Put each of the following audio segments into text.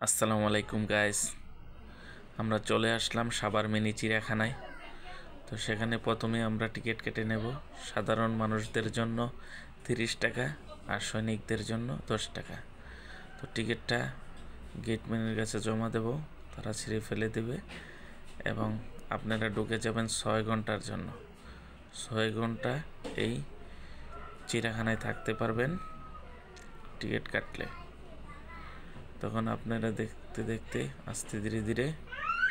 আসসালামু আলাইকুম গাইস। আমরা চলে আসলাম সাভার মিনি চিড়িয়াখানায়। তো সেখানে প্রথমে আমরা টিকিট কেটে নেব। সাধারণ মানুষদের জন্য 30 টাকা আর সৈনিকদের জন্য 10 টাকা। তো টিকিটটা গেটম্যানের কাছে জমা দেব, তারা ছিঁড়ে ফেলে দেবে এবং আপনারা ঢুকে যাবেন 6 ঘন্টার জন্য। 6 ঘন্টা এই চিড়িয়াখানায় থাকতে পারবেন টিকিট কাটলে। তখন আপনারা দেখতে দেখতে আস্তে ধীরে ধীরে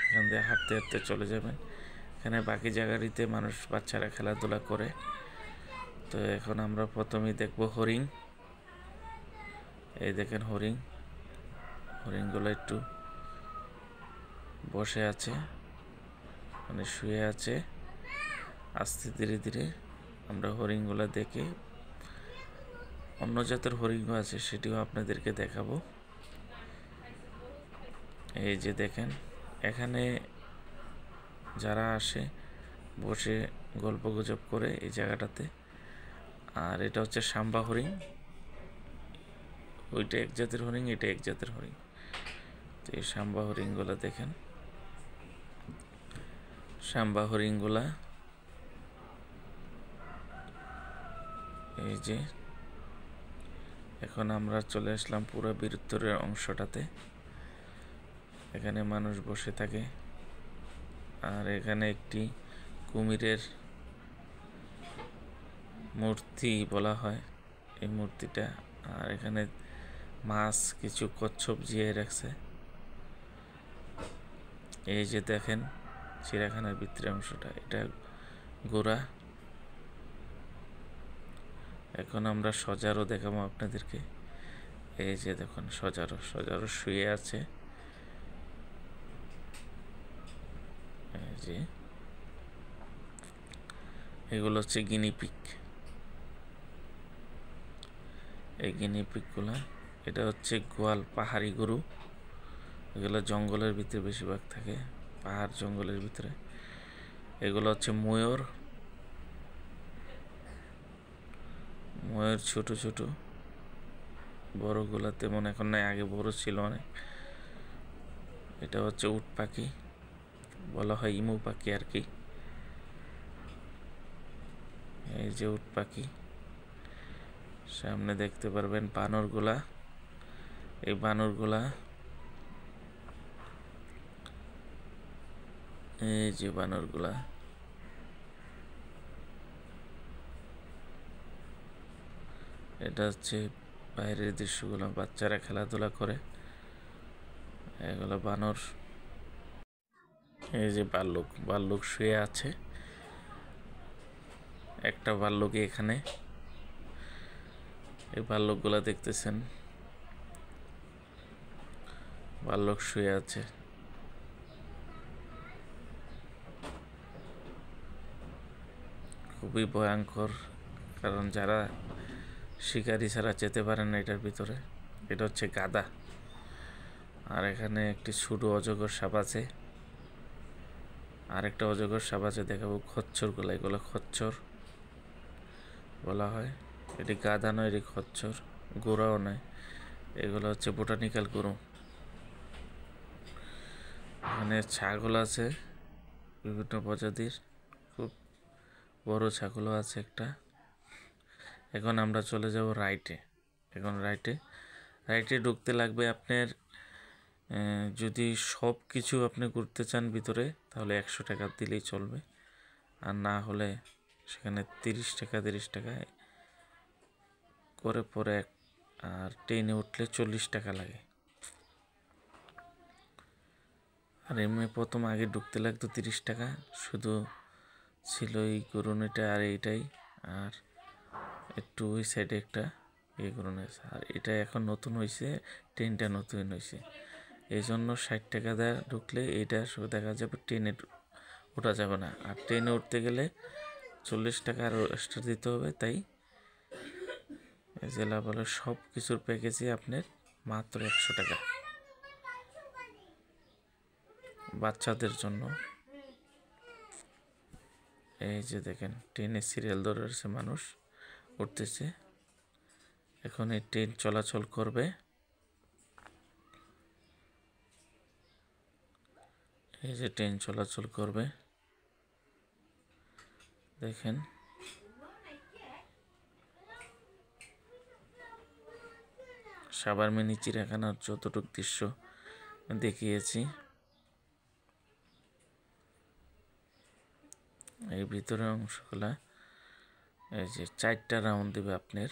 এখান দিয়ে হাঁটতে হাঁটতে চলে যাবেন। এখানে বাকি জায়গাটিতে মানুষ বাচ্চারা খেলাধুলা করে। তো এখন আমরা প্রথমেই দেখব হরিণ। এই দেখেন হরিণগুলো একটু বসে আছে, মানে শুয়ে আছে। আস্তে ধীরে ধীরে আমরা হরিণগুলো দেখে, অন্য জাতের হরিণও আছে সেটিও আপনাদেরকে দেখাবো। এই যে দেখেন, এখানে যারা আসে বসে গল্পগুজব করে এই জায়গাটাতে। আর এটা হচ্ছে সাম্বা হরিণ, ওইটা এক জাতের হরিণ, এটা এক জাতের হরিণ। তো এই সাম্বা হরিণগুলা দেখেন, সাম্বা হরিণগুলা এই যে। এখন আমরা চলে আসলাম পুরো বৃত্তের অংশটাতে। এখানে মানুষ বসে থাকে আর এখানে একটি কুমিরের মূর্তি বলা হয় এই মূর্তিটা। আর এখানে মাছ কিছু কচ্ছপ জিয়ে রাখছে। এই যে দেখেন চিড়িয়াখানার ভিতরের অংশটা, এটা গোড়া। এখন আমরা সজারু দেখাবো আপনাদেরকে। এই যে দেখুন সজারু শুয়ে আছে। এই যে এগুলো হচ্ছে গিনিপিগ। এই গিনিপিগগুলা, এটা হচ্ছে গোয়াল পাহাড়ি গরু। এগুলো জঙ্গলের ভিতরে বেশিরভাগ থাকে, পাহাড় জঙ্গলের ভিতরে। এগুলো হচ্ছে ময়ূর ছোট ছোট, বড়গুলা তেমন এখন নাই, আগে বড় ছিল অনেক। এটা হচ্ছে উট পাখি, বলা হয় ইমু পাখি আর কি। এই যে উট পাখি, সামনে দেখতে পারবেন বানরগুলা। এই বানরগুলা, এই যে বানরগুলা, এটা হচ্ছে বাইরের দৃশ্যগুলো, বাচ্চারা খেলাধুলা করে। এগুলো বানর। এই যে ভাল্লুক শুয়ে আছে, একটা ভাল্লুকই এখানে। এই ভাল্লুকগুলা দেখতেছেন, ভাল্লুক শুয়ে আছে। খুবই ভয়ঙ্কর, কারণ যারা শিকারি ছাড়া যেতে পারে না এটার ভিতরে। এটা হচ্ছে গাদা। আর এখানে একটি ছোট অজগর সাপ আছে, আরেকটা অজগর সাপ আছে দেখাবো। খচ্চরগুলা, এগুলো খচ্চর বলা হয়। এটি গাদা নয়, এটি খচ্চর। গোড়াও নয়, এগুলো হচ্ছে বোটানিক্যাল গরু। এখানে ছাগল আছে বিভিন্ন প্রজাতির, খুব বড় ছাগলও আছে একটা। এখন আমরা চলে যাব রাইটে। এখন রাইটে ঢুকতে লাগবে আপনার, যদি সব কিছু আপনি ঘুরতে চান ভিতরে, তাহলে 100 টাকা দিলেই চলবে। আর না হলে সেখানে 30 টাকায় করে পরে। আর ট্রেনে উঠলে 40 টাকা লাগে। আর এমনি প্রথম আগে ঢুকতে লাগতো 30 টাকা, শুধু ছিল এই গরুনিটা আর এইটাই। আর একটু ওই সাইডে একটা এই গরুন আছে। আর এটা এখন নতুন হয়েছে, ট্রেনটা নতুন হয়েছে, এই জন্য 60 টাকা দেওয়া ঢুকলে এইটা দেখা যাবে। ট্রেনে ওঠা যাবে না, আর ট্রেনে উঠতে গেলে 40 টাকা আরও এক্সট্রা দিতে হবে। তাই জেলা বলে সব কিছুর প্যাকেজে আপনার মাত্র 100 টাকা বাচ্চাদের জন্য। এই যে দেখেন ট্রেনে সিরিয়াল ধরে রয়েছে, মানুষ উঠতেছে। এখন এই ট্রেন চলাচল করবে। এই যে ট্রেন চলাচল করবে, দেখেন। সাভার মিনি চিড়িয়াখানার যতটুকু দৃশ্য দেখিয়েছি, এই ভিতরের অংশগুলা এই যে 4টা রাউন্ড দিবে আপনার।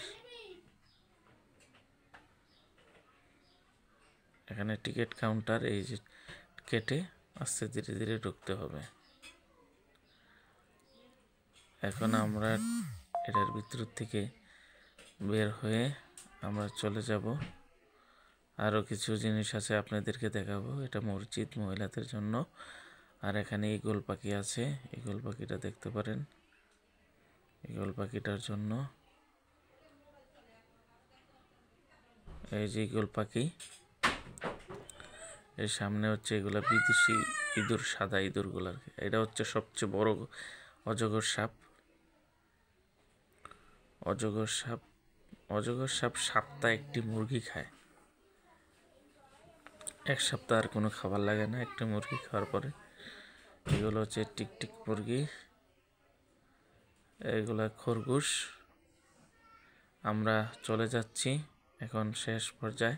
এখানে টিকিট কাউন্টার, এই যে কেটে আস্তে ধীরে ধীরে ঢুকতে হবে। এখন আমরা এটার ভিতর থেকে বের হয়ে আমরা চলে যাব। আরও কিছু জিনিস আছে আপনাদেরকে দেখাবো। এটা মসজিদ মহিলাদের জন্য। আর এখানে ঈগল পাখি আছে, ঈগল পাখিটা দেখতে পারেন। ঈগল পাখিটার জন্য এই যে ঈগল পাখি, এর সামনে হচ্ছে এগুলা বিদেশি ইঁদুর, সাদা ইঁদুরগুলার। এটা হচ্ছে সবচেয়ে বড় অজগর সাপ। অজগর সাপ, অজগর সাপ সপ্তাহে একটি মুরগি খায়। এক সপ্তাহ আর কোনো খাবার লাগে না একটা মুরগি খাওয়ার পরে। এগুলো হচ্ছে টিকটিক মুরগি, এগুলা খরগোশ। আমরা চলে যাচ্ছি এখন শেষ পর্যায়ে।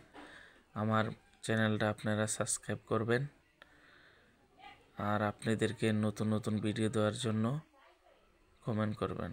আমার চ্যানেলটা আপনারা সাবস্ক্রাইব করবেন, আর আপনাদেরকে নতুন নতুন ভিডিও দেওয়ার জন্য কমেন্ট করবেন।